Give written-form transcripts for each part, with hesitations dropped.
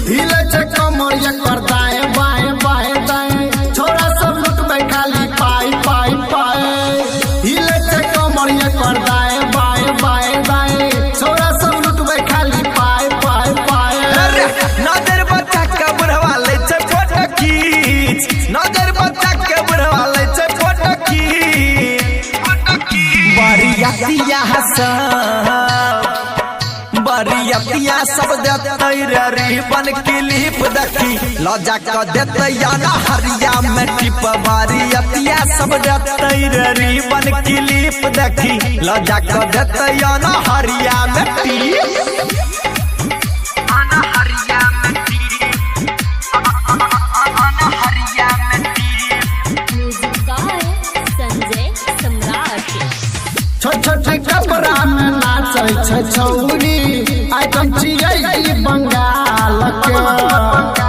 हिले छे कमरिया कर दाएं बाएं बाएं दाएं छोरा सब लुट में खाली पाई पाई पाए। हिले छे कमरिया कर दाएं बाएं बाएं दाएं छोरा सब लुट में खाली पाई पाई पाए। नजर बच्चा के बुढ़वा ले छे फोटो खींच, नजर बच्चा के बुढ़वा ले छे फोटो खींच। बरियातिया बरियातिया सब देते रिबन क्लिप देखी लजा के देते याना हरिया में टिप। बरियातिया सब देते रिबन क्लिप देखी लजा के देते याना हरिया में टिप। छोटे कपड़ा में नाचे छे छौरी आइटम चिड़ै बंगाल के।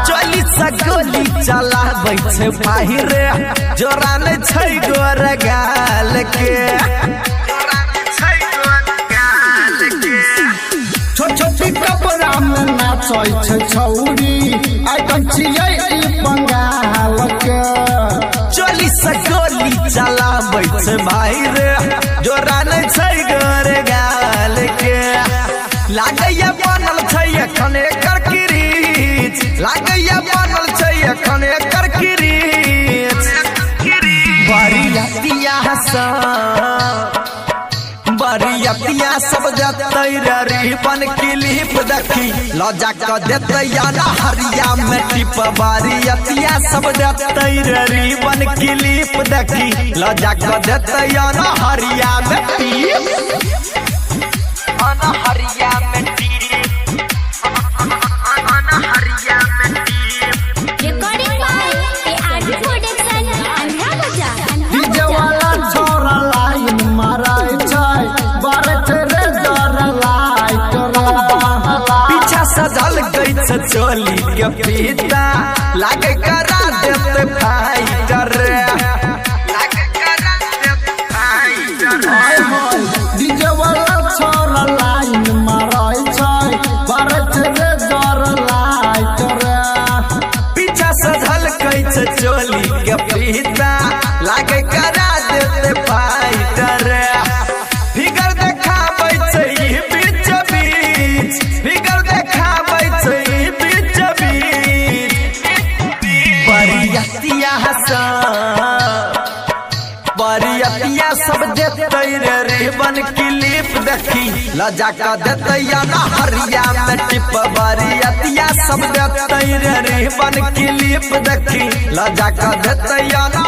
चली सगोली चलाबै छे बाहिरे जोरा ने छै गोर गाल के। छोटे कपड़ा में नाचे छे छौरी आइटम चिड़ै बंगाल के। चली सगोली चलाबै छे बाहिरे जोरा ने छै गोर गाल के। लागैया बनल छै एखन एकर किरीच, लागैया बनल छै एखन एकर किरीच। बरियातिया सब देते रिबन क्लिप देखी लजा के देते याना हरिया में टिप। बरियातिया सब देते रिबन क्लिप देखी लजा के देते याना हरिया में टिप। हरिया में डीजे वाला छोरा लाइन मारै छै बारह रे डर लाइट रे। पीछा सजल गई छै चोली के फीता लागे करा देते फाइटर। डीजे वाला छोरा लाइन मारै छै बारह रे डर लाइट रे। पीछा सजल गई छै चोली के फीता लागे करा देते फाइटर। फिगर देखाबै छै ई बीच बीच, फिगर देखाबै छै ई बीच बीच। बरियातिया सब देते रिबन क्लिप देखी लजा के देते याना हरिया में टिप। बरियातिया सब देते रिबन क्लिप देखी लजा के देते याना